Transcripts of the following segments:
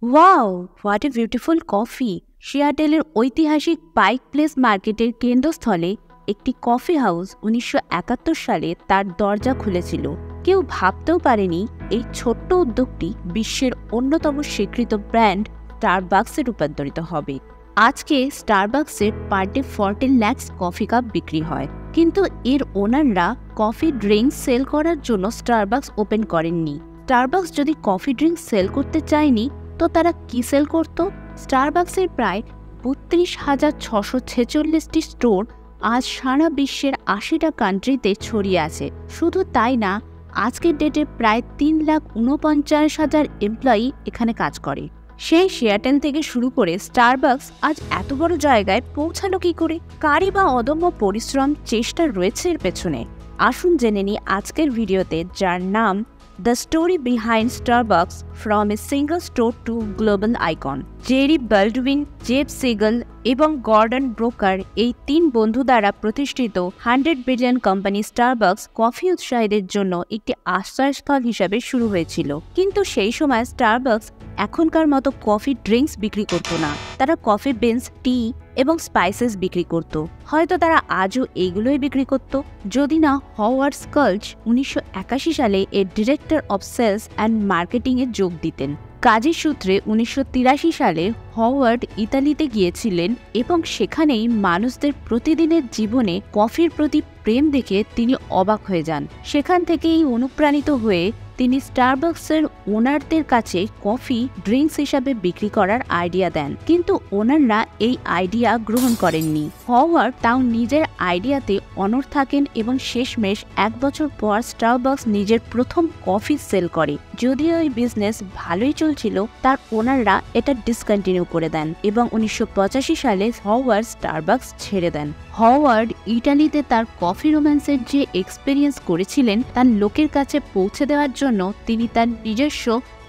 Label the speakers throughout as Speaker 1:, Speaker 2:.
Speaker 1: Wow, what a beautiful coffee! সিয়াটেলের ঐতিহাসিক Pike place মার্কেটের কেন্দ্রস্থলে একটি কফি হাউস ১৯৭১ সালে তার দরজা খুলেছিল। কেউ ভাবতেও পারেনি এই ছোট্ট উদ্যোগটি বিশ্বের অন্যতম স্বীকৃত ব্র্যান্ড স্টারবাকসে রূপান্তরিত হবে। আজকে স্টারবাকসের per day 14 lakh coffee cup বিক্রি হয়, কিন্তু এর ওনাররা কফি ড্রিঙ্কস সেল করার জন্য স্টারবাকস ওপেন করেননি। স্টারবাকস যদি কফি ড্রিঙ্কস সেল করতে চায়নি, তো তারা কি সেল করত? স্টারবাকসের প্রায় ৩২,৬৪৬টি স্টোর আজ সারা বিশ্বের ৮০টা কান্ট্রিতে ছড়িয়ে আছে। শুধু তাই না, আজকের ডেটে প্রায় ৩,৪৯,০০০ এমপ্লয়ি এখানে কাজ করে। সেই সিয়াটেল থেকে শুরু করে স্টারবাকস আজ এত বড় জায়গায় পৌঁছালো কি করে? কারই বা অদম্য পরিশ্রম, চেষ্টা রয়েছে এর পেছনে। আসুন জেনে নিই আজকের ভিডিওতে, যার নাম the story behind Starbucks from a single store to global icon. Jerry Baldwin, Jeff Siegl এবং গর্ডন ব্রোকার এই ৩ বন্ধু দ্বারা প্রতিষ্ঠিত 100 বিলিয়ন কোম্পানি স্টারবাকস কফি উৎসাহীদের জন্য একটি আশ্রয়স্থল হিসাবে শুরু হয়েছিল। কিন্তু সেই সময় স্টারবাকস এখনকার মতো কফি ড্রিঙ্কস বিক্রি করত না। তারা কফি বিনস, টি এবং স্পাইসেস বিক্রি করত। হয়তো তারা আজও এইগুলোই বিক্রি করত, যদি না হওয়ার্ড স্কাল্চ ১৯৮১ সালে এর ডিরেক্টর অব সেলস অ্যান্ড মার্কেটিংয়ে যোগ দিতেন। কাজের সূত্রে ১৯৮৩ সালে হওয়ার্ড ইতালিতে গিয়েছিলেন এবং সেখানেই মানুষদের প্রতিদিনের জীবনে কফির প্রতি প্রেম দেখে তিনি অবাক হয়ে যান। সেখান থেকেই অনুপ্রাণিত হয়ে তিনি স্টারবাকসের ওনারদের কাছে কফি ড্রিঙ্কস হিসাবে বিক্রি করার আইডিয়া দেন, কিন্তু ওনাররা এই আইডিয়া গ্রহণ করেননি। হওয়ার্ড তাও নিজের আইডিয়াতে অনড় থাকেন এবং শেষমেশ ১ বছর পর স্টারবাকস নিজের প্রথম কফি সেল করে। যদিও এই বিজনেস ভালোই চলছিল, তার ওনাররা এটা ডিসকন্টিনিউ করে দেন এবং ১৯৮৫ সালে হওয়ার্ড স্টারবাকস ছেড়ে দেন। হওয়ার্ড ইটালিতে তার কফি রোম্যান্সের যে এক্সপেরিয়েন্স করেছিলেন, তার লোকের কাছে পৌঁছে দেওয়ার জন্য তিনি তার নিজস্ব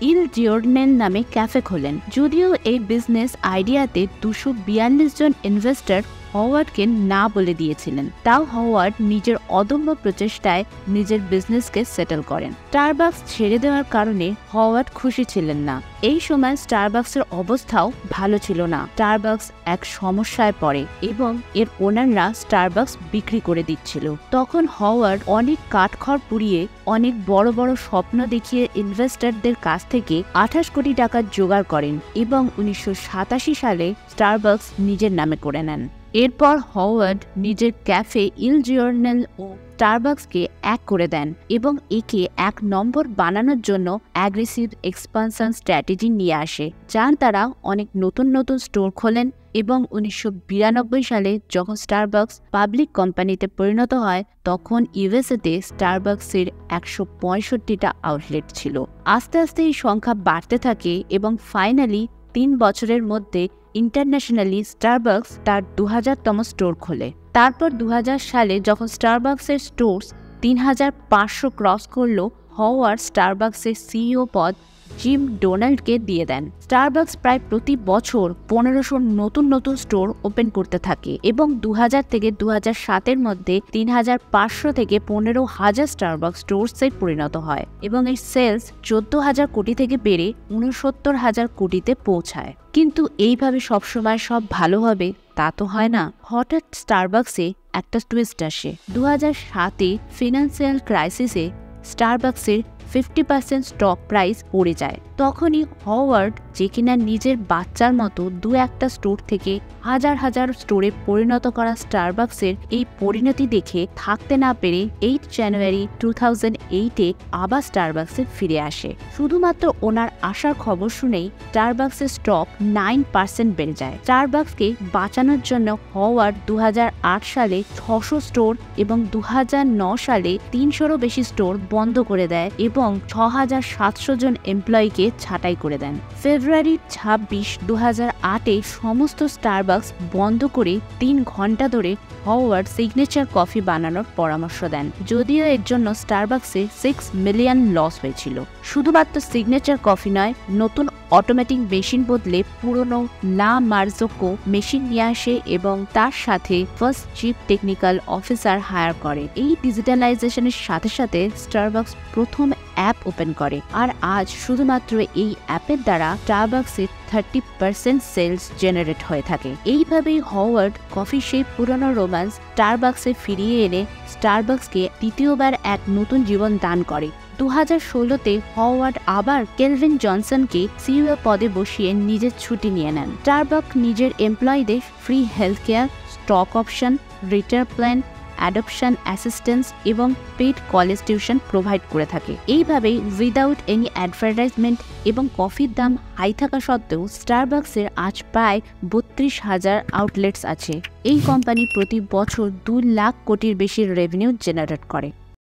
Speaker 1: ইল জিওর্নেল নামে ক্যাফে খোলেন। যদিও এই বিজনেস আইডিয়াতে ২৪২ জন ইনভেস্টর হওয়ার্ডকে না বলে দিয়েছিলেন, তাও হওয়ার্ড নিজের অদম্য প্রচেষ্টায় নিজের বিজনেসকে সেটেল করেন। স্টারবাকস ছেড়ে দেওয়ার কারণে হওয়ার্ড খুশি ছিলেন না। এই সময় স্টারবাকসের অবস্থাও ভালো ছিল না। স্টারবাকস এক সমস্যায় পড়ে এবং এর ওনাররা স্টারবাকস বিক্রি করে দিচ্ছিল। তখন হওয়ার্ড অনেক কাঠখড় পুড়িয়ে অনেক বড় বড় স্বপ্ন দেখিয়ে ইনভেস্টরদের কাছ থেকে ২৮ কোটি টাকা জোগাড় করেন এবং ১৯৮৭ সালে স্টারবাকস নিজের নামে করে নেন। এরপর হওয়ার্ড নিজের ক্যাফে ইল জিওর্নেল ও স্টারবাকসকে এক করে দেন এবং একে ১ নম্বর বানানোর জন্য অ্যাগ্রেসিভ এক্সপানশন স্ট্র্যাটেজি নিয়ে আসে, যার দ্বারা অনেক নতুন নতুন স্টোর খোলেন এবং ১৯৯২ সালে যখন স্টারবাকস পাবলিক কোম্পানিতে পরিণত হয়, তখন ইউএসএতে স্টারবাকসের ১৬৫টা আউটলেট ছিল। আস্তে আস্তে এই সংখ্যা বাড়তে থাকে এবং ফাইনালি ৩ বছরের মধ্যে ইন্টারন্যাশনালি স্টারবাকস তার ২০০০তম স্টোর খোলে। তারপর ২০০০ সালে যখন স্টারবাকসের স্টোরস ৩৫০০ ক্রস করল, হওয়ার্ড স্টারবাকসের সিইও পদ জিম ডোনাল্ডকে দিয়ে দেন। স্টারবাকস প্রায় প্রতি বছর ১৫০০ নতুন নতুন স্টোর ওপেন করতে থাকে এবং ২০০০ থেকে ২০০৭-এর মধ্যে ৩৫০০ থেকে ১৫,০০০ স্টারবাকস স্টোরসে পরিণত হয় এবং এর সেলস ১৪,০০০ কোটি থেকে বেড়ে ৬৯,০০০ কোটিতে পৌঁছায়। কিন্তু এইভাবে সবসময় সব ভালো হবে তা তো হয় না। হঠাৎ স্টারবাকসে একটা টুইস্ট আসে। ২০০৭-এ ফিনান্সিয়াল ক্রাইসিসে স্টারবাকসের 50% স্টক প্রাইস পড়ে যায়। তখনই হওয়ার্ড, যে কিনা নিজের বাচ্চার মতো ২-১টা স্টোর থেকে হাজার হাজার স্টোরে পরিণত করা স্টারবাকসের এই পরিণতি দেখে থাকতে না পেরে 8 জানুয়ারি 2008-এ আবার স্টারবাকসে ফিরে আসে। শুধুমাত্র ওনার আসার খবর শুনেই স্টারবাকসের স্টক 9% বেড়ে যায়। স্টারবাকসকে বাঁচানোর জন্য হওয়ার্ড ২০০৮ সালে ৬০০ স্টোর এবং ২০০৯ সালে ৩০০-রও বেশি স্টোর বন্ধ করে দেয় এবং ৬,৭০০ জন এমপ্লয়িকে ছাঁটাই করে দেন। ফেব্রুয়ারি ২৬, ২০০৮-এ সমস্ত স্টারবাকস বন্ধ করে ৩ ঘন্টা ধরে হওয়ার্ড সিগনেচার কফি বানানোর পরামর্শ দেন। যদিও এর জন্য স্টারবাকসে 6 মিলিয়ন লস হয়েছিল। শুধুমাত্র সিগনেচার কফি নয়, নতুন অটোমেটিক মেশিন বদলে পুরনো লা মার্জোকো মেশিন নিয়ে আসে এবং তার সাথে first chief technical officer hire করে। এই ডিজিটালাইজেশনের সাথে সাথে স্টারবাকস প্রথম অ্যাপ ওপেন করে, আর আজ শুধুমাত্র এই অ্যাপের দ্বারা স্টারবাকসের 30% সেলস জেনারেট হয়ে থাকে। এইভাবেই হাওয়ার্ড কফি সেই পুরনো রোম্যান্স স্টারবাকসে ফিরিয়ে এনে স্টারবাকসকে দ্বিতীয়বার এক নতুন জীবন দান করে। 2016-তে হাওয়ার্ড আবার কেলভিন জনসনকে সিইও পদে বসিয়ে নিজের ছুটি নিয়ে নেন। স্টারবাক নিজের এমপ্লয়ীদের free health care, stock option, retire plan, adoption assistance এবং পেড কলেজ টিউশন প্রোভাইড করে থাকে। এইভাবেই উইদাউট এনি অ্যাডভার্টাইজমেন্ট এবং কফির দাম হাই থাকা সত্ত্বেও স্টারবাকসের আজ প্রায় 32,000 আউটলেটস আছে। এই কোম্পানি প্রতি বছর 2 লাখ কোটির বেশি রেভিনিউ জেনারেট করে।